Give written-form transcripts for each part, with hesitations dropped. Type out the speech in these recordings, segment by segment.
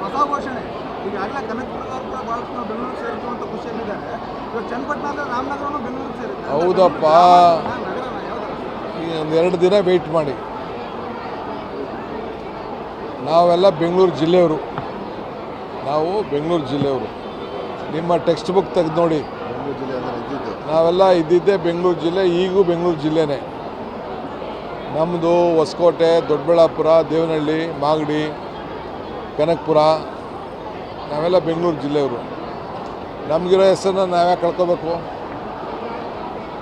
ಹೊಸ ಘೋಷಣೆ ಈಗಾಗಲೇ ಕನಕಪುರದವ್ರು ಕೂಡ ಭಾಳಷ್ಟು ಬೆಂಗಳೂರು ಸೇರಿತು ಅಂತ ಖುಷಿಯಲ್ಲಿದ್ದಾರೆ. ಇವಾಗ ಚನ್ನಪಟ್ಟಣ ಅಂದರೆ ರಾಮನಗರನೂ ಬೆಂಗಳೂರು ಸೇರುತ್ತೆ. ಹೌದಪ್ಪ, ಈಗ ಒಂದೆರಡು ದಿನ ವೆಯ್ಟ್ ಮಾಡಿ. ನಾವೆಲ್ಲ ಬೆಂಗಳೂರು ಜಿಲ್ಲೆಯವರು, ಬೆಂಗಳೂರು ಜಿಲ್ಲೆಯವರು. ನಿಮ್ಮ ಟೆಕ್ಸ್ಟ್ ಬುಕ್ ತೆಗೆದು ನೋಡಿ, ನಾವೆಲ್ಲ ಇದ್ದಿದ್ದೇ ಬೆಂಗಳೂರು ಜಿಲ್ಲೆ, ಈಗೂ ಬೆಂಗಳೂರು ಜಿಲ್ಲೆನೇ. ನಮ್ಮದು ಹೊಸಕೋಟೆ, ದೊಡ್ಡಬಳ್ಳಾಪುರ, ದೇವನಹಳ್ಳಿ, ಮಾಗಡಿ, ಕನಕಪುರ, ನಾವೆಲ್ಲ ಬೆಂಗಳೂರು ಜಿಲ್ಲೆಯವರು. ನಮಗಿರೋ ಹೆಸರನ್ನ ನಾವ್ಯಾಕೆ ಕಳ್ಕೋಬೇಕು?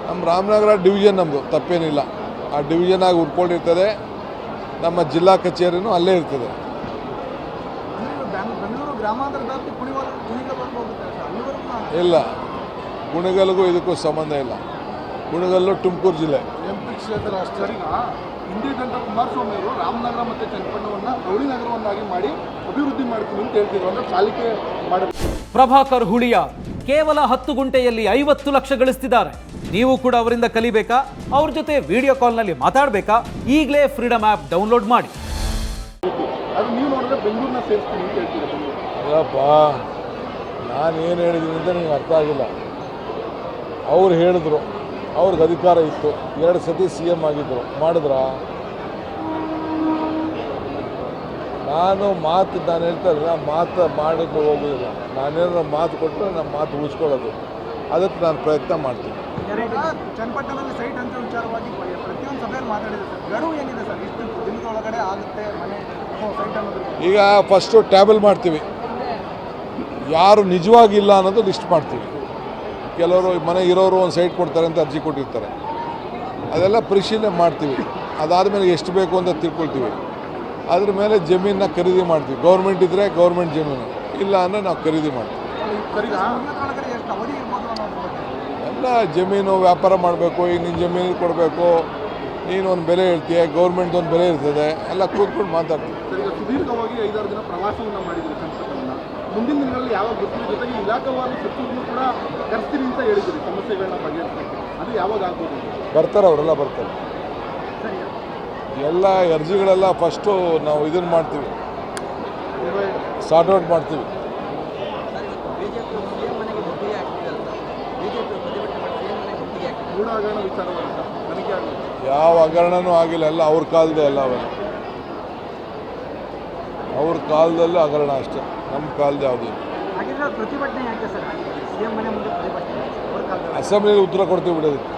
ನಮ್ಮ ರಾಮನಗರ ಡಿವಿಷನ್ ನಮ್ಮದು, ತಪ್ಪೇನಿಲ್ಲ. ಆ ಡಿವಿಷನ್ ಆಗಿ ಉಟ್ಕೊಂಡಿರ್ತದೆ. ನಮ್ಮ ಜಿಲ್ಲಾ ಕಚೇರಿನೂ ಅಲ್ಲೇ ಇರ್ತದೆ. ಇಲ್ಲ, ಕುಣಿಗಲ್ಗೂ ಇದಕ್ಕೂ ಸಂಬಂಧ ಇಲ್ಲ. ಕುಣಿಗಲ್ಲು ತುಮಕೂರು ಜಿಲ್ಲೆ. ಎಂಪಿ ಕ್ಷೇತ್ರ ಅಷ್ಟೇ. ಇಂದಿದ್ದಂಥ ಕುಮಾರಸ್ವಾಮಿ ಅವರು ರಾಮನಗರ ಮತ್ತು ಚನ್ನಪಟ್ಟಣವನ್ನು ಗೌಳಿ ನಗರವನ್ನಾಗಿ ಮಾಡಿ ಅಭಿವೃದ್ಧಿ ಮಾಡ್ತೀವಿ ಅಂತ ಹೇಳ್ತಿದ್ರು. ಅಂದರೆ ಪಾಲಿಕೆ ಮಾಡಿ ಪ್ರಭಾಕರ್ ಹುಳಿಯ ಕೇವಲ 10 ಗುಂಟೆಯಲ್ಲಿ 50 ಲಕ್ಷ ಗಳಿಸ್ತಿದ್ದಾರೆ. ನೀವು ಕೂಡ ಅವರಿಂದ ಕಲಿಬೇಕಾ? ಅವ್ರ ಜೊತೆ ವಿಡಿಯೋ ಕಾಲ್ನಲ್ಲಿ ಮಾತಾಡಬೇಕಾ? ಈಗಲೇ ಫ್ರೀಡಮ್ ಆ್ಯಪ್ ಡೌನ್ಲೋಡ್ ಮಾಡಿ. ಅದು ನೀವು ನೋಡಿದ್ರೆ ಬೆಂಗಳೂರನ್ನ ಸೇರಿಸ್ತೀನಿ ಅಂತ ಹೇಳ್ತೀರಾ? ಅಲ್ಲಪ್ಪ, ನಾನೇನು ಹೇಳಿದ್ದೀನಿ ಅಂತ ನಿಮ್ಗೆ ಅರ್ಥ ಆಗಿಲ್ಲ. ಅವ್ರು ಹೇಳಿದ್ರು, ಅವ್ರಿಗೆ ಅಧಿಕಾರ ಇತ್ತು, 2 ಸತಿ CM ಆಗಿದ್ದರು, ಮಾಡಿದ್ರ? ನಾನು ಹೇಳ್ತಾರೆ, ನಾನು ಮಾತು ಮಾಡೋಕ್ಕೆ ಹೋಗೋದಿಲ್ಲ. ನಾನೇನಾದ್ರು ಮಾತು ಕೊಟ್ಟರೆ ನಮ್ಮ ಮಾತು ಉಳಿಸ್ಕೊಳ್ಳೋದು. ಅದಕ್ಕೆ ನಾನು ಪ್ರಯತ್ನ ಮಾಡ್ತೀನಿ. ಚನ್ನಪಟ್ಟಣದಲ್ಲಿ ಸೈಟ್ ಅಂತ ವಿಚಾರವಾಗಿ ಪ್ರತಿಯೊಂದು ಸಭೆಯಲ್ಲಿ ಮಾತಾಡಿದೆ ಸರ್. ಗಡುವು ಏನಿದೆ ಸರ್? ಇಷ್ಟು ದಿನದೊಳಗಡೆ ಆಗುತ್ತೆ ಮನೆ ಸೈಟ್ ಅನ್ನೋದು? ಈಗ ಫಸ್ಟು ಟ್ಯಾಬಲ್ ಮಾಡ್ತೀವಿ, ಯಾರು ನಿಜವಾಗಿಲ್ಲ ಅನ್ನೋದು ಲಿಸ್ಟ್ ಮಾಡ್ತೀವಿ. ಕೆಲವರು ಮನೆ ಇರೋರು ಒಂದು ಸೈಟ್ ಕೊಡ್ತಾರೆ ಅಂತ ಅರ್ಜಿ ಕೊಟ್ಟಿರ್ತಾರೆ, ಅದೆಲ್ಲ ಪರಿಶೀಲನೆ ಮಾಡ್ತೀವಿ. ಅದಾದಮೇಲೆ ಎಷ್ಟು ಬೇಕು ಅಂತ ತಿಳ್ಕೊಳ್ತೀವಿ. ಅದ್ರ ಮೇಲೆ ಜಮೀನನ್ನ ಖರೀದಿ ಮಾಡ್ತೀವಿ. ಗೌರ್ಮೆಂಟ್ ಇದ್ದರೆ ಗೌರ್ಮೆಂಟ್ ಜಮೀನು, ಇಲ್ಲ ಅಂದರೆ ನಾವು ಖರೀದಿ ಮಾಡ್ತೀವಿ. ಎಲ್ಲ ಜಮೀನು ವ್ಯಾಪಾರ ಮಾಡಬೇಕು. ಈಗ ನಿನ್ನ ಜಮೀನು ಕೊಡಬೇಕು, ನೀನು ಒಂದು ಬೆಲೆ ಹೇಳ್ತೀಯ, ಗೌರ್ಮೆಂಟ್ ಒಂದು ಬೆಲೆ ಇರ್ತದೆ, ಎಲ್ಲ ಕೂತ್ಕೊಂಡು ಮಾತಾಡ್ತೀವಿ. ಸುದೀರ್ಘವಾಗಿ 5-6 ದಿನ ಪ್ರವಾಸವನ್ನು ಮಾಡಿದ್ದೀವಿ ಚನ್ನಪಟ್ಟಣವನ್ನು. ಮುಂದಿನ ದಿನಗಳಲ್ಲಿ ಯಾವಾಗ ಗೊತ್ತಿಲ್ಲ, ಜೊತೆಗೆ ಇಲಾಖಾವಾರು ಸಚಿವರನ್ನು ಕೂಡ ಕರೆಸ್ತೀನಿ ಅಂತ ಹೇಳಿದ್ದೀರಿ ಸಮಸ್ಯೆಗಳನ್ನ ಬಗೆಹರಿಸಬೇಕು. ಅದು ಯಾವಾಗ ಆಗ್ಬೋದು? ಬರ್ತಾರೆ, ಅವರೆಲ್ಲ ಬರ್ತಾರೆ. ಎಲ್ಲ ಅರ್ಜಿಗಳೆಲ್ಲ ಫಸ್ಟು ನಾವು ಇದನ್ನು ಮಾಡ್ತೀವಿ, ಸಾರ್ಟ್ ಔಟ್ ಮಾಡ್ತೀವಿ. ಯಾವ ಹಗರಣನೂ ಆಗಿಲ್ಲ, ಎಲ್ಲ ಅವ್ರ ಕಾಲದೇ. ಎಲ್ಲ ಅವೆಲ್ಲ ಅವ್ರ ಕಾಲದಲ್ಲೂ ಹಗರಣ ಅಷ್ಟೇ, ನಮ್ಮ ಕಾಲದ ಯಾವುದಿಲ್ಲ. ಅಸೆಂಬ್ಲಿಯಲ್ಲಿ ಉತ್ತರ ಕೊಡ್ತೀವಿ ಬಿಡೋದಕ್ಕೆ.